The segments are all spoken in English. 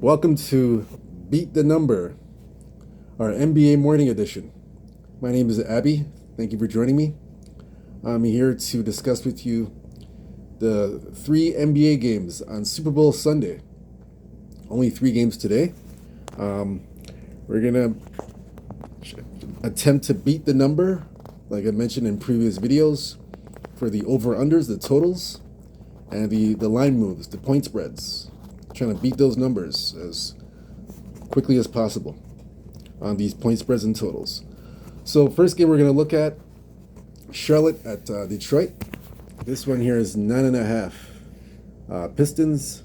Welcome to Beat the Number, our NBA Morning Edition. My name is Abby. Thank you for joining me. I'm here to discuss with you the 3 NBA games on Super Bowl Sunday. Only 3 games today. We're going to attempt to beat the number, like I mentioned in previous videos, for the over-unders, the totals, and the line moves, the point spreads. Trying to beat those numbers as quickly as possible on these point spreads and totals. So first game we're going to look at, Charlotte at Detroit. This one here is 9.5. Pistons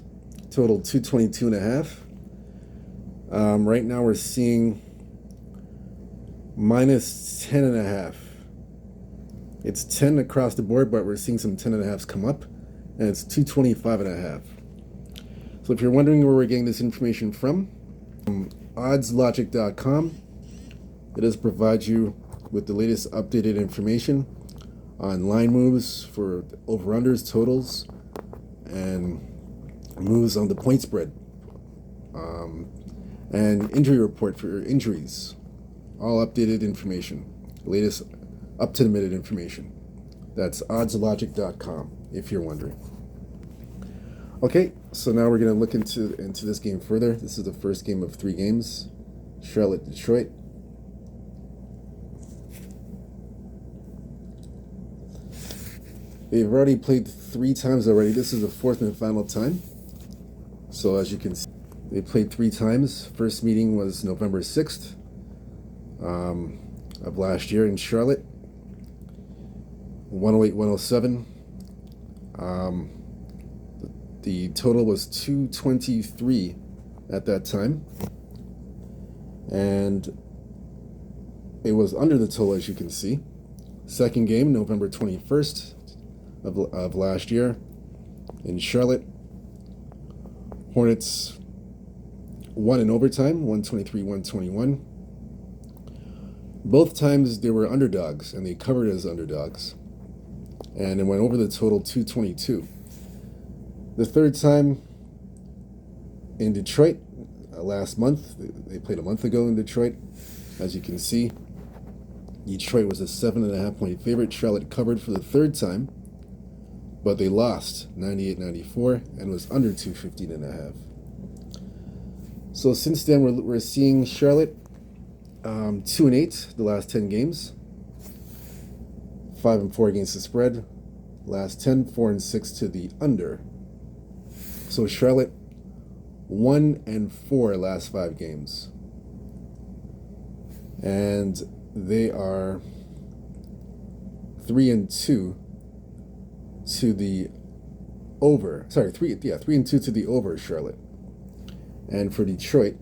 total 222.5. Right now we're seeing minus 10.5. It's 10 across the board, but we're seeing some 10.5s come up, and it's 225.5. So if you're wondering where we're getting this information from oddslogic.com. It does provide you with the latest updated information on line moves for over-unders, totals, and moves on the point spread, and injury report for your injuries. All updated information, latest up-to-the-minute information. That's oddslogic.com if you're wondering. Okay, so now we're going to look into this game further. This is the first game of 3 games. Charlotte, Detroit. They've already played 3 times already. This is the 4th and final time. So as you can see, they played 3 times. First meeting was November 6th of last year in Charlotte. 108-107. The total was 223 at that time, and it was under the total, as you can see. Second game, November 21st of last year in Charlotte. Hornets won in overtime, 123-121. Both times they were underdogs, and they covered as underdogs, and it went over the total 222. The third time in Detroit, last month, they played a month ago in Detroit. As you can see, Detroit was a 7.5 point favorite. Charlotte covered for the third time, but they lost 98-94 and was under 215.5. So since then, we're seeing Charlotte 2-8 the last 10 games, 5-4 against the spread. Last 10, 4-6 to the under. So Charlotte 1-4 last 5 games, and they are 3-2 to the over. Sorry, 3-2 to the over. Charlotte, and for Detroit's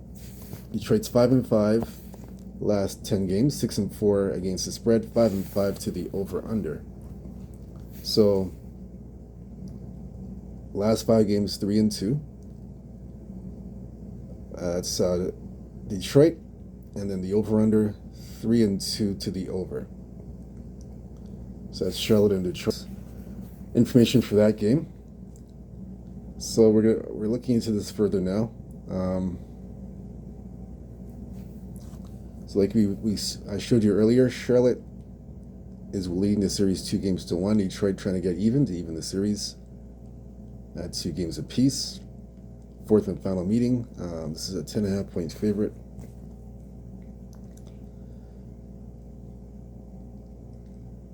5-5 last 10 games, 6-4 against the spread, 5-5 to the over under. So last 5 games, 3-2. That's Detroit, and then the over/under 3-2 to the over. So that's Charlotte and Detroit. Information for that game. So we're looking into this further now. So like I showed you earlier, Charlotte is leading the series 2-1. Detroit trying to get even the series at 2 games apiece. 4th and final meeting. This is a 10.5 point favorite.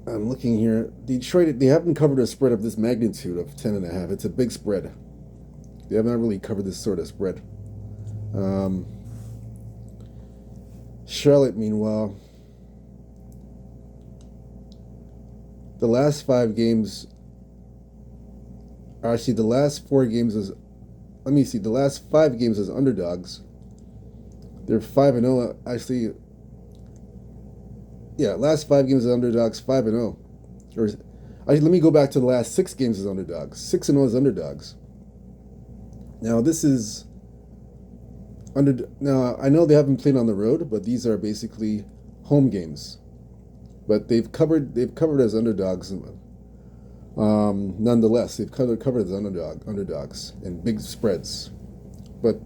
I'm looking here. Detroit, they haven't covered a spread of this magnitude of 10.5. It's a big spread. They have not really covered this sort of spread. Charlotte, meanwhile, the last 5 games, actually the last 4 games is, the last 5 games as underdogs. They're 5-0. Actually, yeah, last 5 games as underdogs, 5-0. Or actually, let me go back to the last 6 games as underdogs. 6-0 as underdogs. Now this is Now I know they haven't played on the road, but these are basically home games. But they've covered as underdogs. Nonetheless, they've covered as underdogs and big spreads. But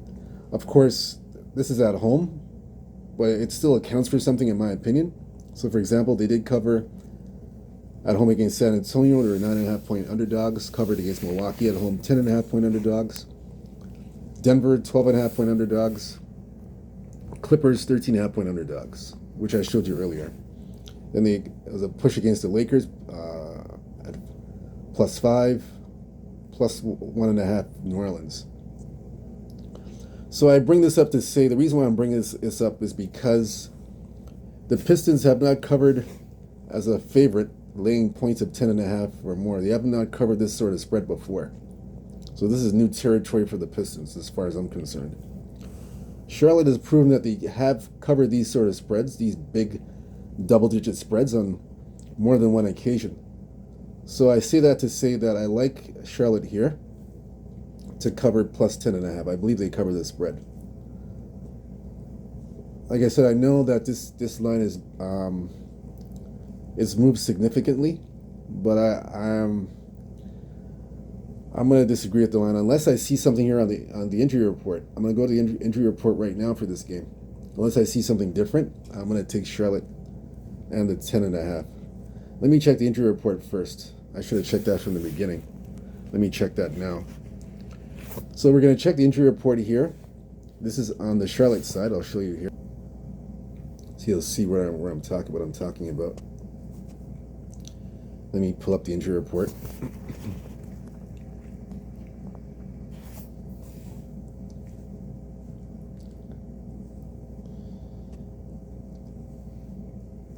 Of course, this is at home, but it still accounts for something in my opinion. So, for example, they did cover at home against San Antonio. They were 9.5-point underdogs. Covered against Milwaukee at home, 10.5-point underdogs. Denver, 12.5-point underdogs. Clippers, 13.5-point underdogs, which I showed you earlier. Then it was a push against the Lakers at +5, +1.5 New Orleans. So I bring this up to say, the reason why I'm bringing this up is because the Pistons have not covered as a favorite laying points of 10.5 or more. They have not covered this sort of spread before. So this is new territory for the Pistons as far as I'm concerned. Charlotte has proven that they have covered these sort of spreads, these big double-digit spreads on more than one occasion. So I say that to say that I like Charlotte here to cover +10.5. I believe they cover the spread. Like I said, I know that this line is it's moved significantly, but I'm going to disagree with the line unless I see something here on the injury report. I'm going to go to the injury report right now for this game. Unless I see something different, I'm going to take Charlotte and the 10.5. Let me check the injury report first. I should have checked that from the beginning. Let me check that now. So we're going to check the injury report here. This is on the Charlotte side. I'll show you here. So you'll see what I'm talking about. Let me pull up the injury report.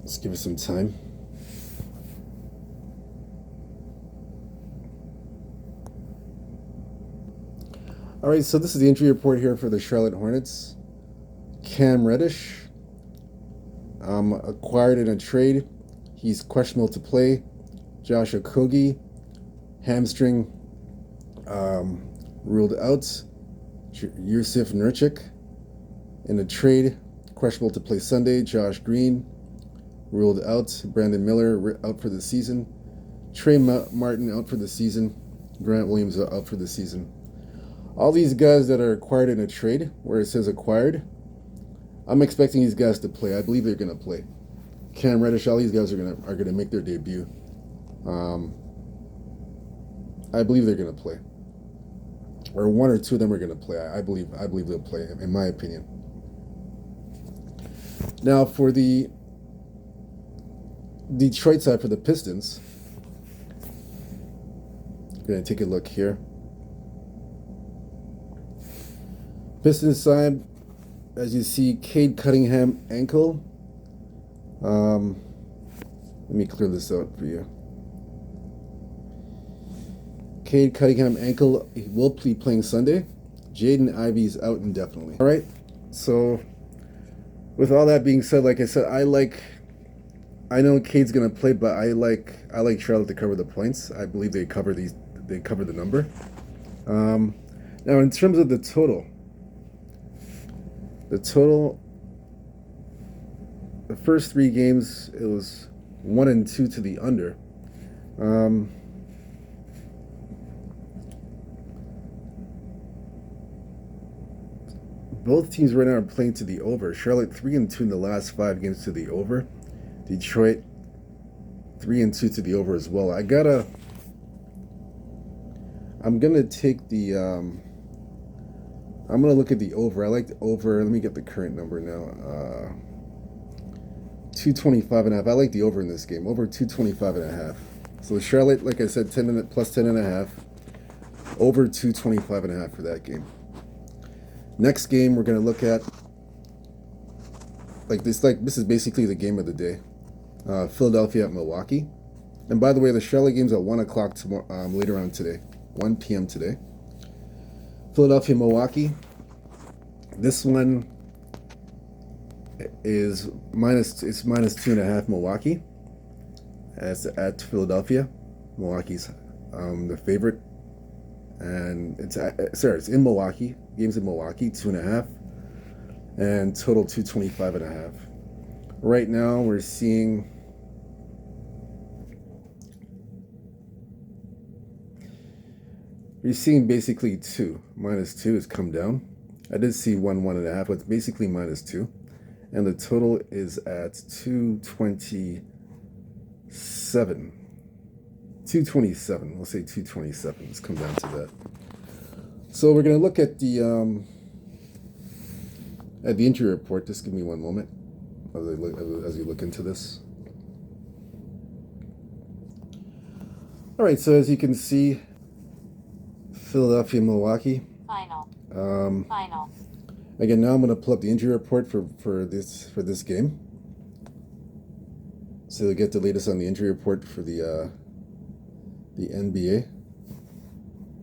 Let's give it some time. All right, so this is the injury report here for the Charlotte Hornets. Cam Reddish, acquired in a trade. He's questionable to play. Josh Okogie, hamstring, ruled out. Yusuf Nurkic, in a trade, questionable to play Sunday. Josh Green, ruled out. Brandon Miller, out for the season. Trey Martin, out for the season. Grant Williams, out for the season. All these guys that are acquired in a trade, where it says acquired, I'm expecting these guys to play. I believe they're going to play. Cam Reddish, all these guys are going to make their debut. I believe they're going to play, or one or two of them are going to play. I believe they'll play, in my opinion. Now for the Detroit side, for the Pistons, I'm going to take a look here. Pistons side, as you see, Cade Cunningham ankle. Let me clear this out for you. Cade Cunningham ankle, he will be playing Sunday. Jaden Ivey's out indefinitely. All right, so with all that being said, like I said, I know Cade's gonna play, but I like Charlotte to cover the points. I believe they cover the number. Now in terms of the total, the first three games, it was 1 and 2 to the under. Both teams right now are playing to the over. Charlotte 3 and 2 in the last 5 games to the over. Detroit 3 and 2 to the over as well. I'm gonna take the I'm gonna look at the over. I like the over. Let me get the current number now. 225.5. I like the over in this game. Over 225.5. So Charlotte, like I said, +10.5. Over 225.5 for that game. Next game we're gonna look at this is basically the game of the day. Philadelphia at Milwaukee. And by the way, the Charlotte game's at 1 o'clock tomorrow, later on today, 1 p.m. today. Philadelphia, Milwaukee. This one is -2.5 Milwaukee. As at Philadelphia, Milwaukee's the favorite, and it's in Milwaukee. Game's in Milwaukee, 2.5, and total 225.5. Right now, we're seeing basically -2 has come down. I did see 1.5, but it's basically -2. And the total is at 227. 227. We'll say 227. Let's come down to that. So we're going to look at the injury report. Just give me one moment as you look into this. All right, so as you can see, Philadelphia, Milwaukee. Final. Again, now I'm going to pull up the injury report for this game. So you'll get the latest on the injury report for the NBA.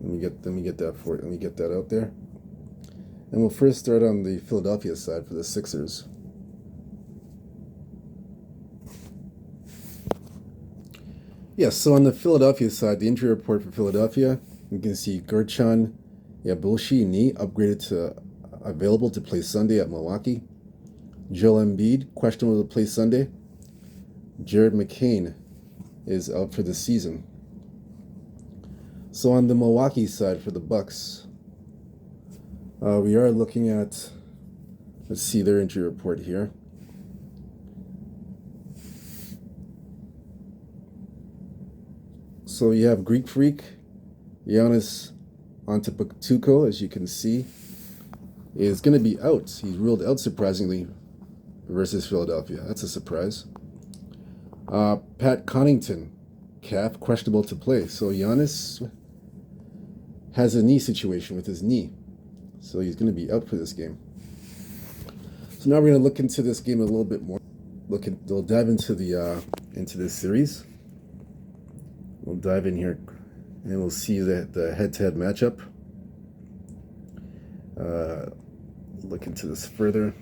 Let me get that for it. Let me get that out there. And we'll first start on the Philadelphia side for the Sixers. Yes, so on the Philadelphia side, the injury report for Philadelphia, you can see Gershon Yabulshi, knee, upgraded to available to play Sunday at Milwaukee. Joel Embiid, questionable to play Sunday. Jared McCain is out for the season. So on the Milwaukee side for the Bucks, we are looking at, let's see their injury report here. So you have Greek Freak, Giannis Antetokounmpo, as you can see, is going to be out. He's ruled out, surprisingly, versus Philadelphia. That's a surprise. Pat Connaughton, calf, questionable to play. So Giannis has a knee situation with his knee. So he's going to be out for this game. So now we're going to look into this game a little bit more. We'll dive into this series. We'll dive in here and we'll see the head-to-head matchup. Look into this further.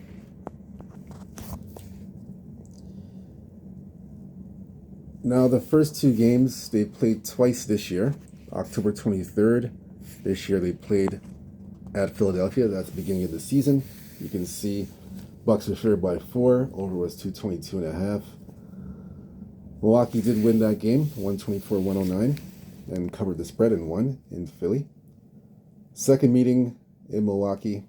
Now, the first two games, they played twice this year. October 23rd, this year they played at Philadelphia. That's the beginning of the season. You can see Bucks were favored by 4. Over was 222.5. Milwaukee did win that game, 124-109, and covered the spread and won in Philly. Second meeting in Milwaukee,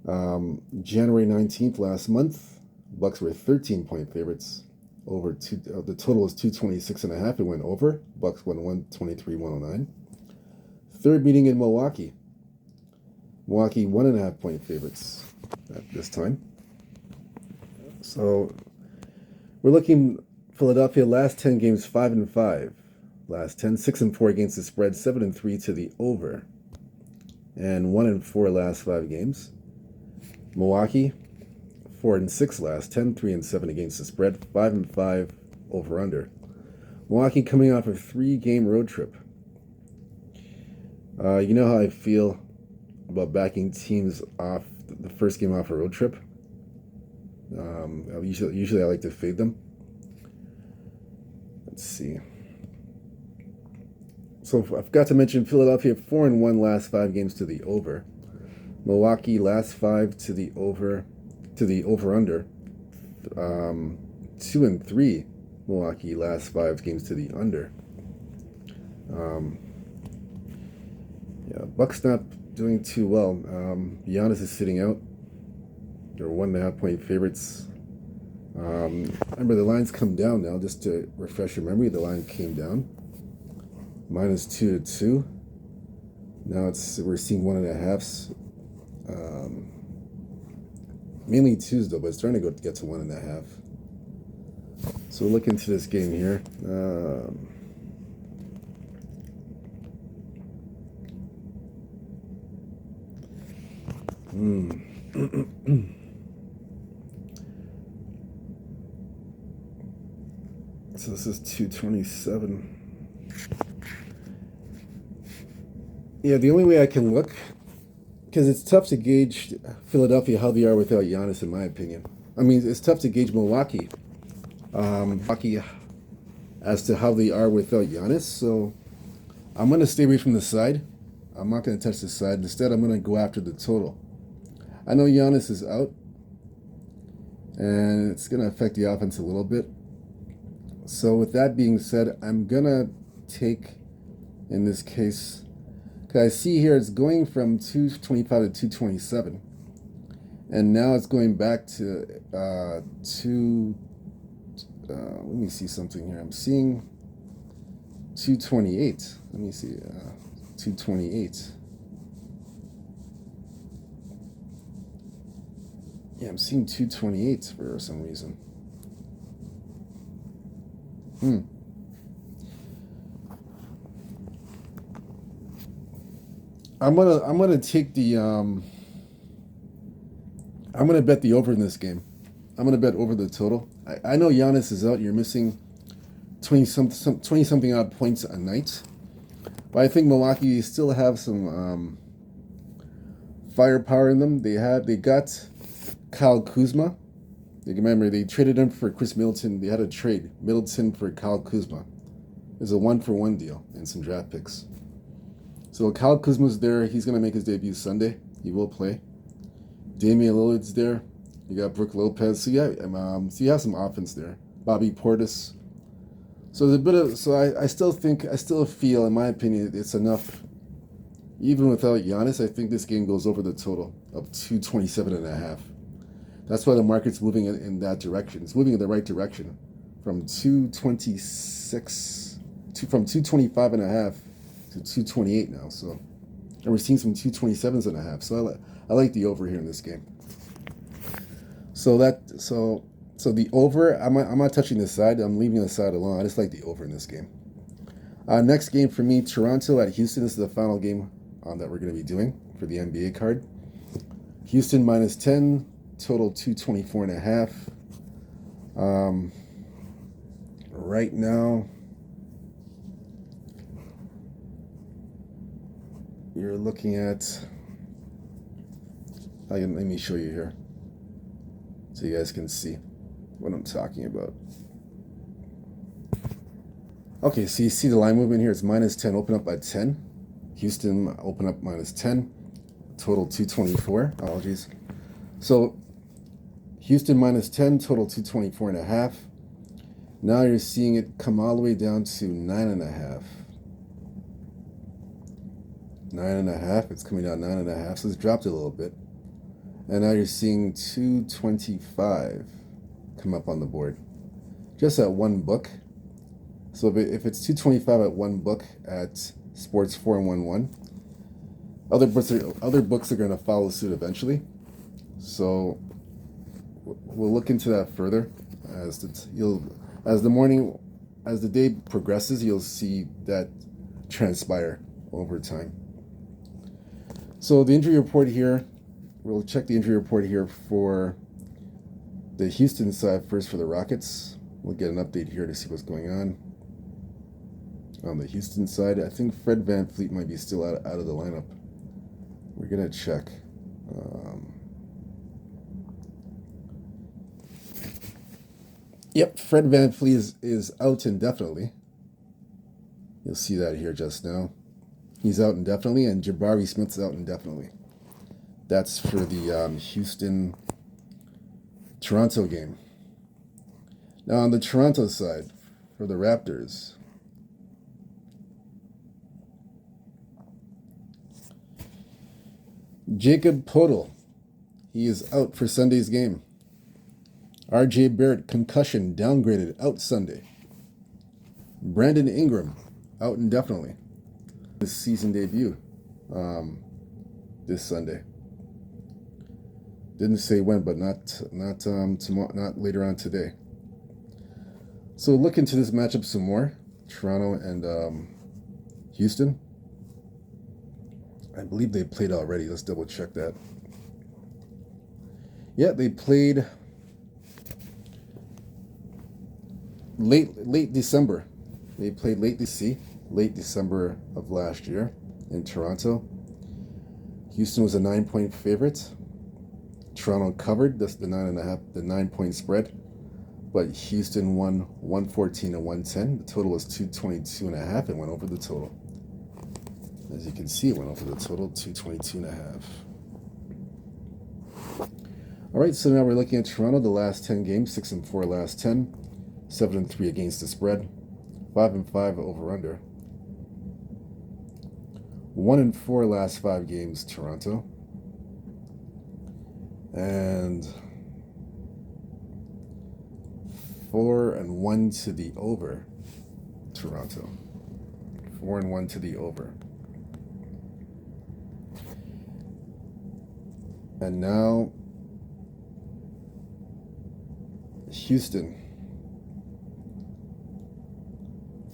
January 19th last month. Bucks were 13-point favorites. The total was 226.5. It went over. Bucks won 123-109. Third meeting in Milwaukee. Milwaukee 1.5-point favorites at this time. So we're looking Philadelphia last 10 games 5-5. Last 10, 6-4 against the spread, 7-3 to the over, and 1-4 last 5 games. Milwaukee 4-6 last 10, 3-7 against the spread, 5-5 over under. Milwaukee coming off a 3-game road trip. You know how I feel about backing teams off the first game off a road trip. Usually I like to fade them. Let's see. So I forgot to mention Philadelphia 4-1 last 5 games to the over. Milwaukee last 5 to the over under. 2-3 Milwaukee last 5 games to the under. Bucks not doing too well. Giannis is sitting out. They're 1.5-point favorites. Remember, the line's come down now. Just to refresh your memory, the line came down. -2 to 2. Now we're seeing 1.5s. Mainly 2s though, but it's starting to get to 1.5. So we'll look into this game here. So this is 227. Yeah, the only way I can look, because it's tough to gauge Philadelphia how they are without Giannis, in my opinion. I mean, it's tough to gauge Milwaukee as to how they are without Giannis. So I'm going to stay away from the side. I'm not going to touch the side. Instead, I'm going to go after the total. I know Giannis is out, and it's going to affect the offense a little bit. So with that being said, I'm going to take, in this case, I see here it's going from 225 to 227. And now it's going back to let me see something here. I'm seeing 228. Let me see. 228. Yeah, I'm seeing 228 for some reason. I'm gonna take the I'm gonna bet the over in this game. I'm gonna bet over the total. I know Giannis is out. You're missing 20 something odd points a night, but I think Milwaukee still have some firepower in them. They got Kyle Kuzma. You remember they traded him for Chris Middleton. They had a trade Middleton for Kyle Kuzma. It's a 1-for-1 deal and some draft picks. So Kyle Kuzma's there. He's gonna make his debut Sunday. He will play. Damian Lillard's there. You got Brook Lopez. So yeah, so you have some offense there. Bobby Portis. So there's a bit of. So I still feel, in my opinion, it's enough. Even without Giannis, I think this game goes over the total of 227.5. That's why the market's moving in that direction. It's moving in the right direction, from 226 from 225.5 to 228 now. So, and we're seeing some 227.5. So I like the over here in this game. So the over, I'm not touching the side. I'm leaving the side alone. I just like the over in this game. Next game for me, Toronto at Houston. This is the final game that we're going to be doing for the NBA card. Houston -10, total 224.5. Right now, you're looking at. Let me show you here, so you guys can see what I'm talking about. Okay, so you see the line movement here. It's -10, open up at 10. Houston open up -10, total 224. Apologies. So Houston -10, total 224.5. Now you're seeing it come all the way down to 9.5. 9.5. It's coming down 9.5. So it's dropped a little bit. And now you're seeing 225 come up on the board, just at one book. So if it's 225 at one book at Sports 411, other books are going to follow suit eventually. So we'll look into that further as the day progresses. You'll see that transpire over time. So the injury report here. We'll check the injury report here for the Houston side first for the Rockets. We'll get an update here to see what's going on. On the Houston side, I think Fred VanVleet might be still out of the lineup. We're going to check. Yep, Fred VanVleet is out indefinitely. You'll see that here just now. He's out indefinitely, and Jabari Smith's out indefinitely. That's for the Houston-Toronto game. Now on the Toronto side, for the Raptors, Jacob Poeltl, he is out for Sunday's game. R.J. Barrett, concussion, downgraded, out Sunday. Brandon Ingram, out indefinitely. His season debut this Sunday. Didn't say when, but not tomorrow, not later on today. So look into this matchup some more. Toronto and Houston. I believe they played already. Let's double check that. Yeah, they played late December. They played late December of last year in Toronto. Houston was a 9-point favorite. Toronto covered the 9.5 spread, but Houston won 114 and 110. The total was 222.5 and went over the total. As you can see, it went over the total, 222.5. All right, so now we're looking at Toronto. The last 10 games, 6-4 last 10, 7-3 against the spread, 5-5 over under. 1-4 last 5 games, Toronto. And 4-1 to the over, Toronto. 4-1 to the over. And now Houston.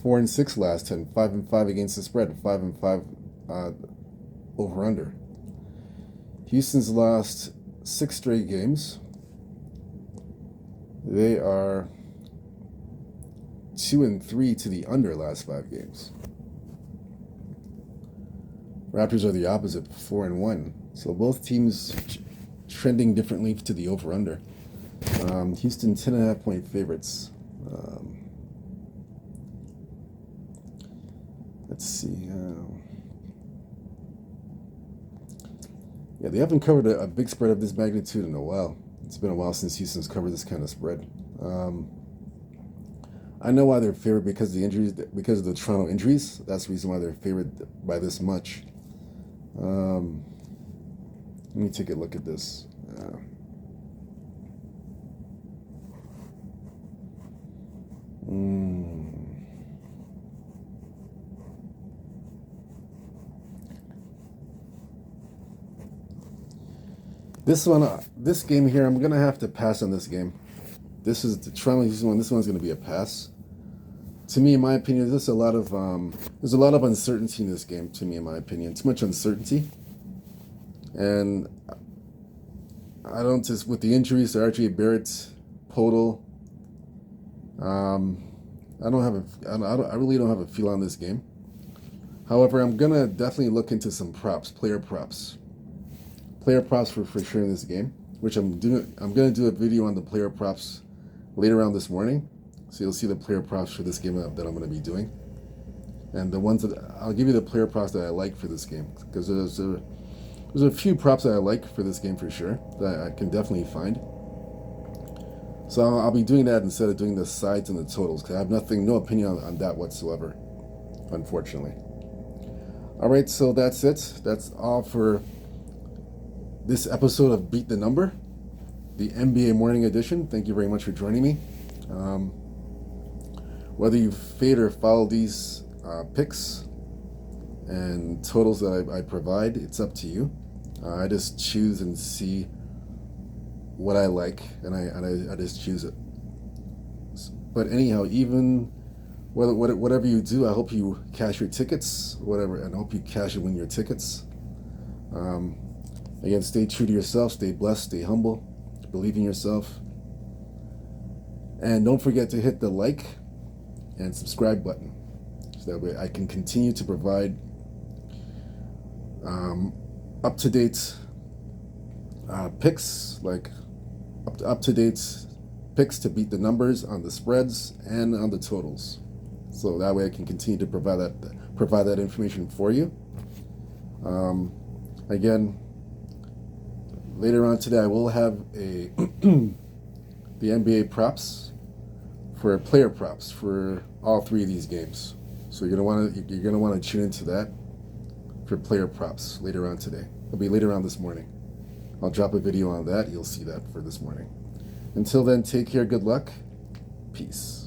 4-6 last 10, 5-5 against the spread, 5-5 over under. Houston's lost 6 straight games. They are 2-3 to the under last 5 games. Raptors are the opposite, 4-1. So both teams trending differently to the over under. Houston 10.5 point favorites. Let's see. Yeah, they haven't covered a big spread of this magnitude in a while. It's been a while since Houston's covered this kind of spread. I know why they're favored, because of the injuries, because of the Toronto injuries. That's the reason why they're favored by this much. Let me take a look at this. This game here, I'm gonna have to pass on this game. This is the Toronto Houston one. This one's gonna be a pass. To me, in my opinion, there's a lot of uncertainty in this game. To me, in my opinion, too much uncertainty, and I don't just with the injuries to RJ Barrett, Podol. I really don't have a feel on this game. However, I'm gonna definitely look into some props, player props for sure in this game, which I'm doing. I'm gonna do a video on the player props later on this morning, so you'll see the player props for this game that I'm gonna be doing, and the ones that I'll give you the player props that I like for this game, because there's a few props that I like for this game for sure that I can definitely find. So I'll be doing that instead of doing the sides and the totals, because I have no opinion on that whatsoever, unfortunately. All right, so that's it. That's all for this episode of Beat the Number, the NBA Morning Edition. Thank you very much for joining me. Whether you fade or follow these picks and totals that I provide, it's up to you. I just choose and see what I like, and I just choose it. But anyhow, even whatever you do, I hope you cash your tickets, whatever, and I hope you cash and win your tickets. Again, stay true to yourself, stay blessed, stay humble, believe in yourself, and don't forget to hit the like and subscribe button, so that way I can continue to provide up-to-date picks, like up-to-date picks to beat the numbers on the spreads and on the totals. So that way I can continue to provide that information for you. Again, later on today I will have the NBA props for player props for all 3 of these games. So you're gonna want to tune into that for player props later on today. It'll be later on this morning. I'll drop a video on that. You'll see that for this morning. Until then, take care. Good luck. Peace.